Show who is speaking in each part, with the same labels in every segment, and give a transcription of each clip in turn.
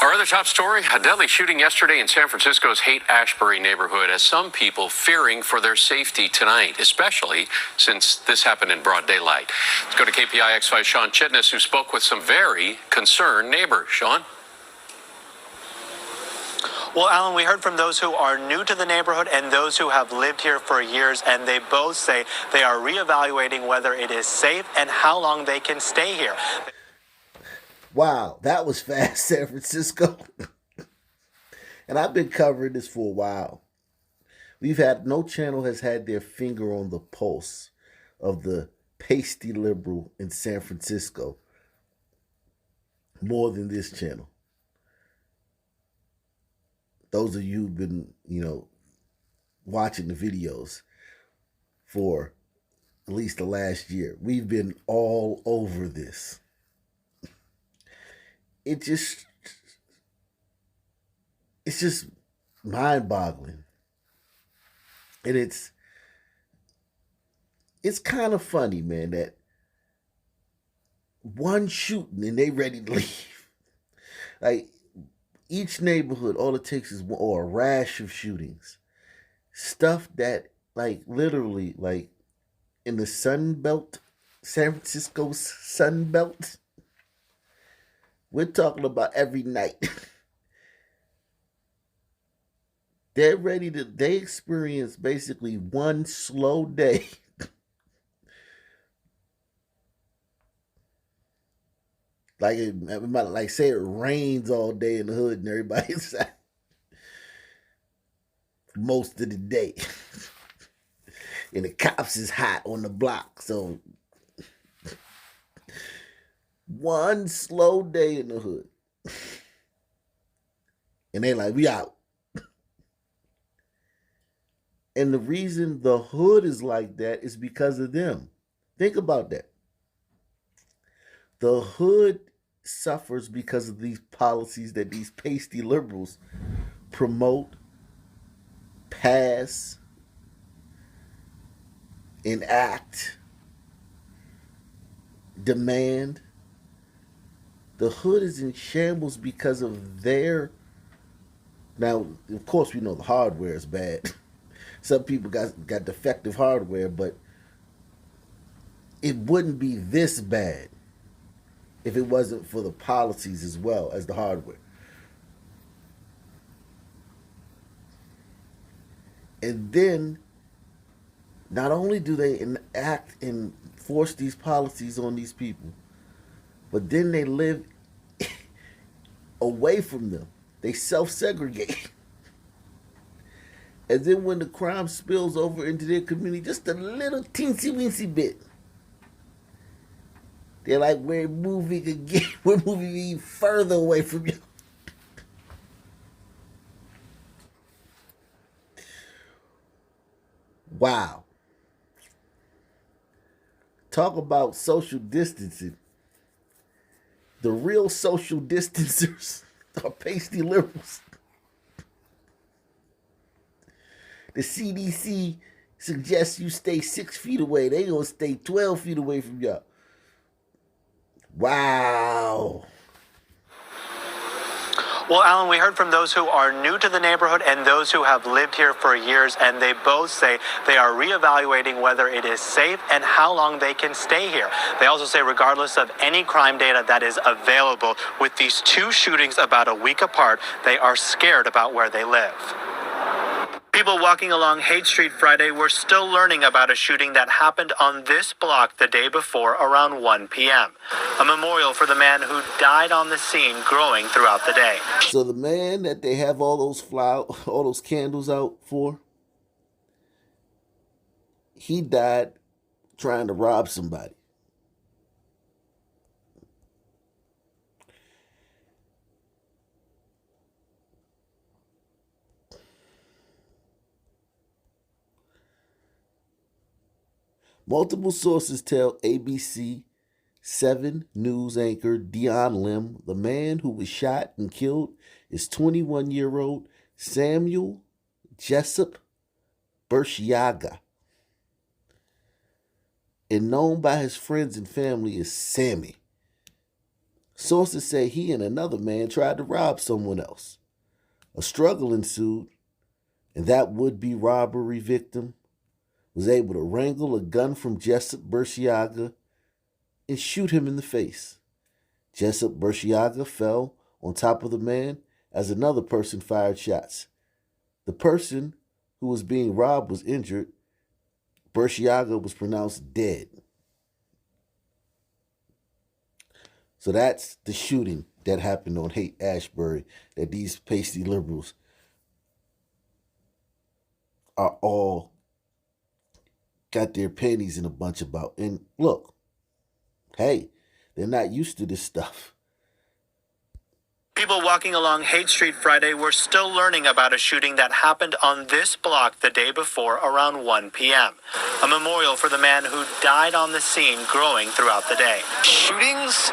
Speaker 1: Our other top story, a deadly shooting yesterday in San Francisco's Haight-Ashbury neighborhood has some people fearing for their safety tonight, especially since this happened in broad daylight. Let's go to KPIX5's Sean Chitness, who spoke with some very concerned neighbors. Sean?
Speaker 2: Well, Alan, we heard from those who are new to the neighborhood and those who have lived here for years, and they both say they are reevaluating whether it is safe and how long they can stay here.
Speaker 3: Wow, that was fast, San Francisco. And I've been covering this for a while. No channel has had their finger on the pulse of the Pasty Liberal in San Francisco more than this channel. Those of you who've been, watching the videos for at least the last year, we've been all over this. It's just mind-boggling. And it's kind of funny, man, that one shooting and they ready to leave. Like, each neighborhood, all it takes is a rash of shootings. Stuff that, literally, in the Sun Belt, San Francisco's Sun Belt, we're talking about every night. They experience basically one slow day. Say it rains all day in the hood and everybody inside most of the day. And the cops is hot on the block. So one slow day in the hood. And they like, we out. And the reason the hood is like that is because of them. Think about that. The hood suffers because of these policies that these pasty liberals promote, pass, enact, demand. The hood is in shambles because of their... Now, of course, we know the hardware is bad. Some people got defective hardware, but it wouldn't be this bad if it wasn't for the policies as well as the hardware. And then, not only do they enact and force these policies on these people, but then they live away from them. They self-segregate. And then when the crime spills over into their community, just a little teensy-weensy bit, they're like, we're moving again. We're moving even further away from you. Wow. Talk about social distancing. The real social distancers are pasty liberals. The CDC suggests you stay 6 feet away. They gonna stay 12 feet away from y'all. Wow.
Speaker 2: Well, Alan, we heard from those who are new to the neighborhood and those who have lived here for years, and they both say they are reevaluating whether it is safe and how long they can stay here. They also say regardless of any crime data that is available, with these two shootings about a week apart, they are scared about where they live. People walking along Haight Street Friday were still learning about a shooting that happened on this block the day before around 1 p.m. A memorial for the man who died on the scene growing throughout the day.
Speaker 3: So the man that they have all those candles out for, he died trying to rob somebody. Multiple sources tell ABC 7 News anchor Dion Lim the man who was shot and killed is 21-year-old Samuel Jessup Bershiaga, and known by his friends and family as Sammy. Sources say he and another man tried to rob someone else. A struggle ensued, and that would-be robbery victim was able to wrangle a gun from Jessup Burciaga and shoot him in the face. Jessup Burciaga fell on top of the man as another person fired shots. The person who was being robbed was injured. Burciaga was pronounced dead. So that's the shooting that happened on Haight-Ashbury that these pasty liberals are all got their panties in a bunch about. And look, hey, they're not used to this stuff.
Speaker 2: People walking along Haight Street Friday were still learning about a shooting that happened on this block the day before around 1 p.m. A memorial for the man who died on the scene growing throughout the day.
Speaker 4: Shootings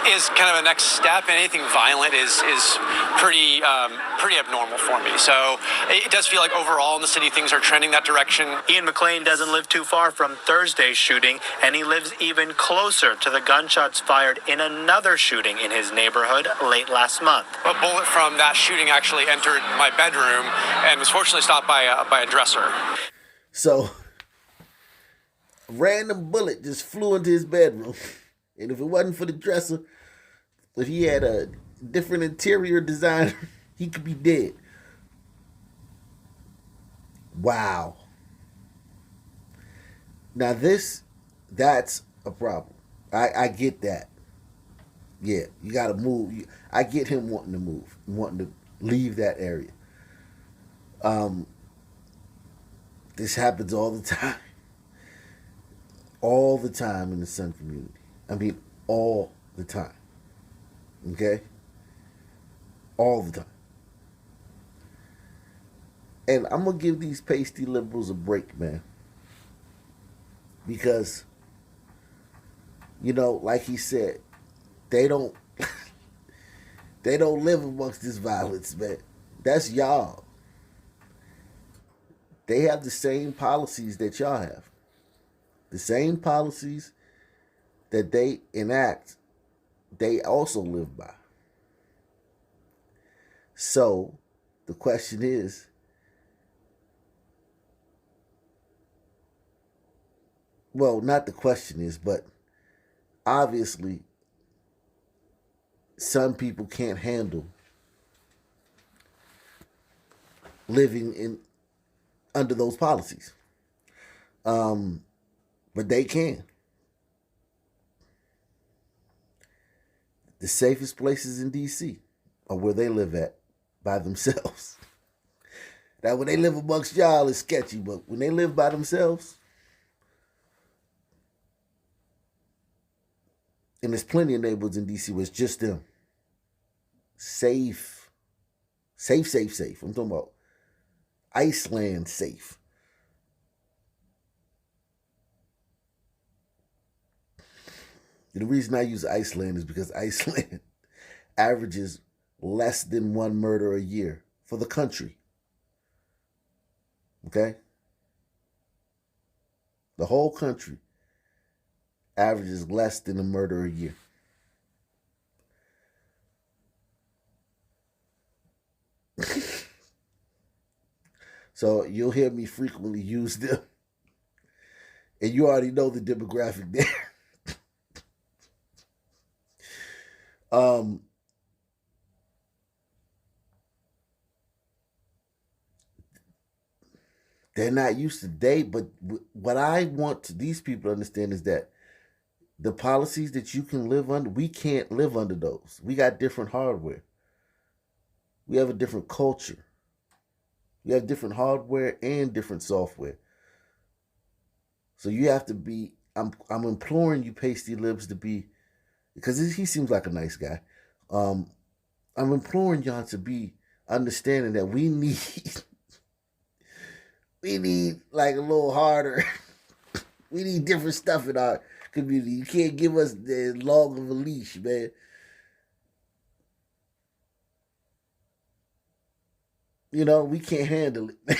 Speaker 4: is kind of a next step, and anything violent is pretty abnormal for me. So it does feel like overall in the city things are trending that direction.
Speaker 2: Ian McLean doesn't live too far from Thursday's shooting, and he lives even closer to the gunshots fired in another shooting in his neighborhood late last month.
Speaker 4: A bullet from that shooting actually entered my bedroom and was fortunately stopped by a dresser.
Speaker 3: So, a random bullet just flew into his bedroom. And if it wasn't for the dresser, if he had a different interior design, he could be dead. Wow. Now that's a problem. I get that. Yeah, you got to move. I get him wanting to move, wanting to leave that area. This happens all the time. All the time in the Sun community. I mean, all the time. Okay? All the time. And I'm going to give these pasty liberals a break, man. Because, like he said, they don't live amongst this violence, man. That's y'all. They have the same policies that y'all have. The same policies that they enact, they also live by. So, the question is, well, not the question is, but obviously, some people can't handle living under those policies. But they can. The safest places in D.C. are where they live at by themselves. Now, when they live amongst y'all, it's sketchy, but when they live by themselves, and there's plenty of neighborhoods in D.C. where it's just them. Safe. I'm talking about Iceland safe. And the reason I use Iceland is because Iceland averages less than one murder a year for the country. Okay? The whole country averages less than a murder a year. So you'll hear me frequently use them. And you already know the demographic there. They're not used to but what I want these people to understand is that the policies that you can live under, we can't live under those. We got different hardware. We have a different culture. We have different hardware and different software. So you have to be, I'm imploring you pasty libs to be, because he seems like a nice guy. I'm imploring y'all to be understanding that we need like a little harder. We need different stuff in our community. You can't give us the long of a leash, man. We can't handle it.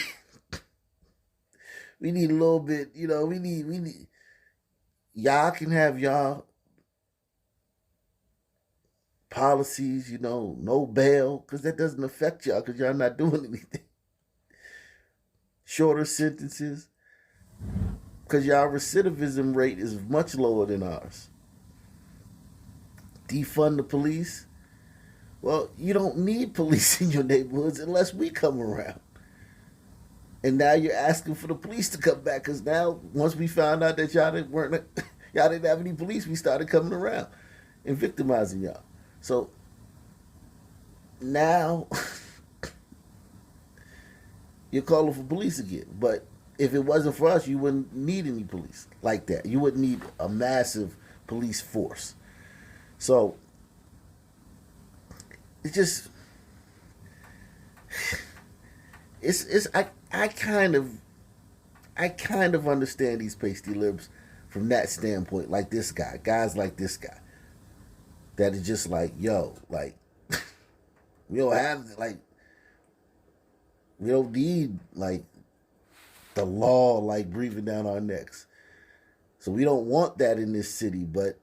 Speaker 3: We need a little bit, we need, y'all can have y'all policies, no bail, because that doesn't affect y'all because y'all not doing anything. Shorter sentences, because y'all recidivism rate is much lower than ours. Defund the police. Well, you don't need police in your neighborhoods unless we come around. And now you're asking for the police to come back because now, once we found out that y'all didn't have any police, we started coming around and victimizing y'all. So now you're calling for police again. But if it wasn't for us, you wouldn't need any police like that. You wouldn't need a massive police force. So it's just I kind of understand these pasty libs from that standpoint, like this guy, guys like this guy, that is just like, yo, like we don't need like the law like breathing down our necks. So we don't want that in this city, but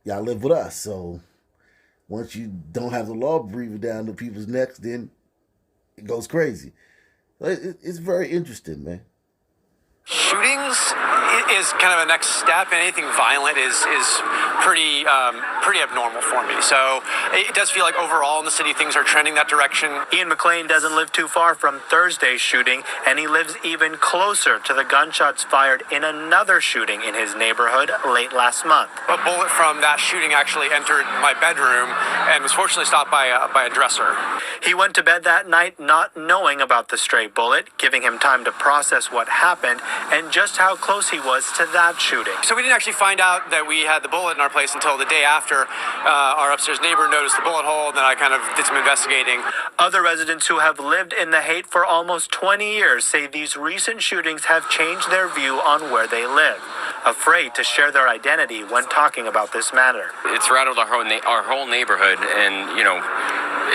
Speaker 3: y'all live with us. So once you don't have the law breathing down the people's necks, then it goes crazy. It's very interesting, man.
Speaker 4: Shootings is kind of a next step, and anything violent is pretty abnormal for me. So it does feel like overall in the city things are trending that direction.
Speaker 2: Ian McLean doesn't live too far from Thursday's shooting, and he lives even closer to the gunshots fired in another shooting in his neighborhood late last month.
Speaker 4: A bullet from that shooting actually entered my bedroom and was fortunately stopped by a dresser.
Speaker 2: He went to bed that night not knowing about the stray bullet, giving him time to process what happened and just how close he was to that shooting.
Speaker 4: So we didn't actually find out that we had the bullet in our place until the day after our upstairs neighbor noticed the bullet hole, and then I kind of did some investigating.
Speaker 2: Other residents who have lived in the hate for almost 20 years say these recent shootings have changed their view on where they live, afraid to share their identity when talking about this matter.
Speaker 5: It's rattled our whole neighborhood, and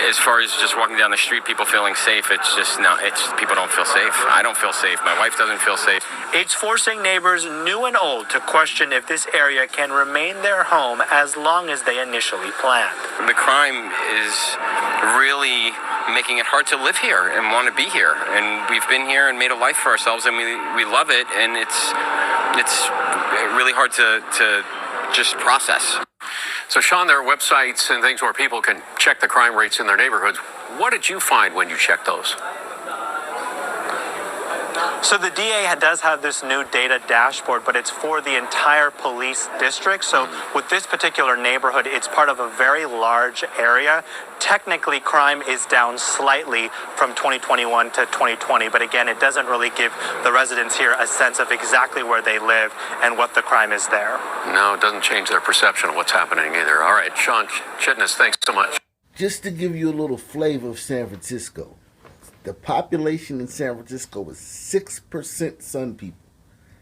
Speaker 5: as far as just walking down the street, people feeling safe, people don't feel safe. I don't feel safe. My wife doesn't feel safe.
Speaker 2: It's forcing neighbors new and old to question if this area can remain their home as long as they initially planned.
Speaker 5: The crime is really making it hard to live here and want to be here. And we've been here and made a life for ourselves, and we love it. And it's really hard to just process.
Speaker 1: So, Sean, there are websites and things where people can check the crime rates in their neighborhoods. What did you find when you checked those?
Speaker 2: So the DA does have this new data dashboard, but it's for the entire police district. So with this particular neighborhood, it's part of a very large area. Technically, crime is down slightly from 2021 to 2020, but again, it doesn't really give the residents here a sense of exactly where they live and what the crime is there.
Speaker 1: No, it doesn't change their perception of what's happening either. All right, Sean Chitness, thanks so much.
Speaker 3: Just to give you a little flavor of San Francisco, the population in San Francisco is 6% Sun people.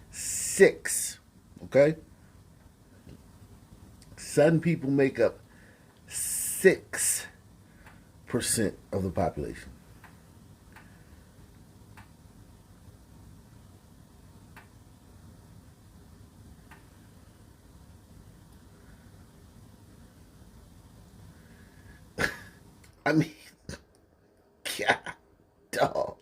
Speaker 3: 6. Okay? Sun people make up 6% of the population. I mean, God, dog.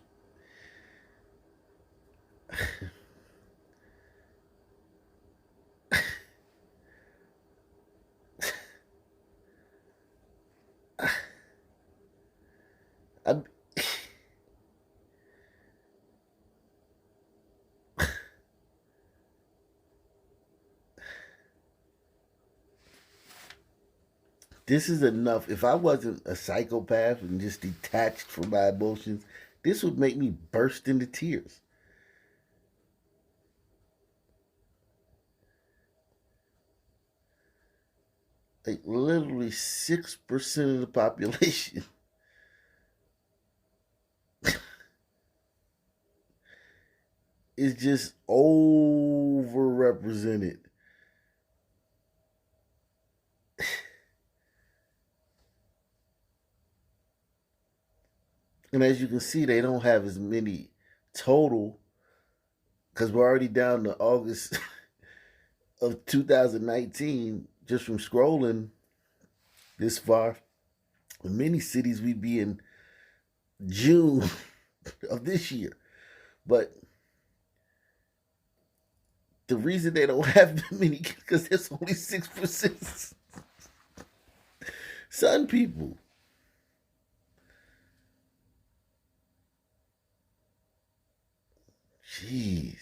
Speaker 3: This is enough. If I wasn't a psychopath and just detached from my emotions, this would make me burst into tears. Like literally 6% of the population is just overrepresented. And as you can see, they don't have as many total because we're already down to August of 2019 just from scrolling. this far. In many cities, we'd be in June of this year. But the reason they don't have that many because there's only 6% sun people. Jeez.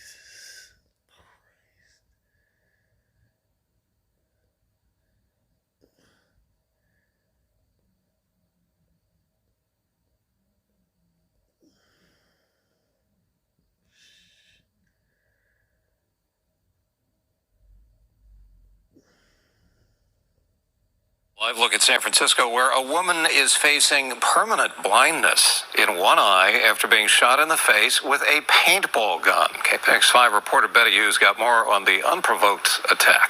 Speaker 1: Live look at San Francisco, where a woman is facing permanent blindness in one eye after being shot in the face with a paintball gun. KPX5 reporter Betty Hughes got more on the unprovoked attack.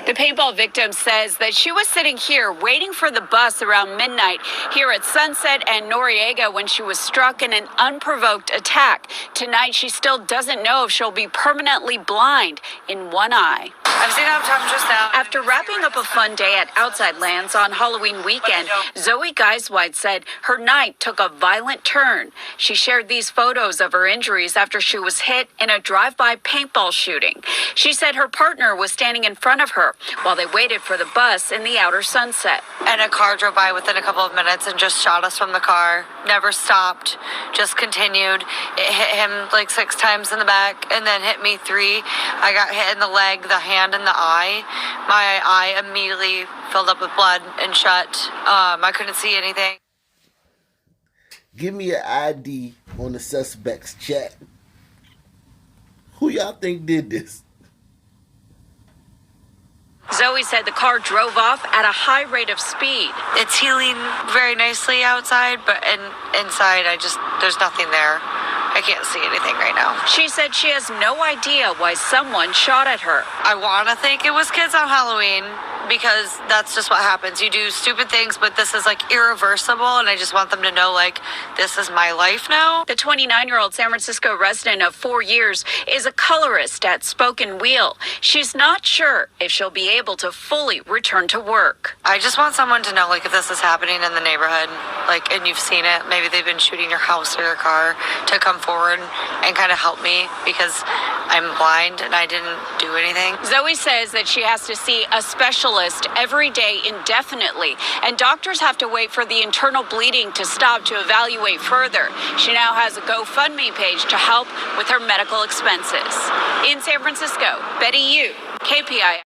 Speaker 6: The paintball victim says that she was sitting here waiting for the bus around midnight here at Sunset and Noriega when she was struck in an unprovoked attack. Tonight, she still doesn't know if she'll be permanently blind in one eye.
Speaker 7: I've seen him come just now.
Speaker 6: After wrapping up a fun day at Outside Lands on Halloween weekend, Zoe Geisweit said her night took a violent turn. She shared these photos of her injuries after she was hit in a drive-by paintball shooting. She said her partner was standing in front of her while they waited for the bus in the outer Sunset.
Speaker 7: And a car drove by within a couple of minutes and just shot us from the car. Never stopped, just continued. It hit him like 6 times in the back and then hit me 3. I got hit in the leg, the hand, and the eye. My eye immediately filled up with blood and shut. I couldn't see anything.
Speaker 3: Give me an ID on the suspect's chat. Who y'all think did this?
Speaker 6: Zoe said the car drove off at a high rate of speed.
Speaker 7: It's healing very nicely outside, but inside, there's nothing there. I can't see anything right now.
Speaker 6: She said she has no idea why someone shot at her.
Speaker 7: I want to think it was kids on Halloween because that's just what happens. You do stupid things, but this is like irreversible, and I just want them to know, like, this is my life now.
Speaker 6: The 29-year-old San Francisco resident of 4 years is a colorist at Spoken Wheel. She's not sure if she'll be able to fully return to work.
Speaker 7: I just want someone to know, like, if this is happening in the neighborhood, like, and you've seen it, maybe they've been shooting your house or your car, to come forward and kind of help me because I'm blind and I didn't do anything.
Speaker 6: Zoe says that she has to see a specialist every day indefinitely, and doctors have to wait for the internal bleeding to stop to evaluate further. She now has a GoFundMe page to help with her medical expenses. In San Francisco, Betty Yu, KPI.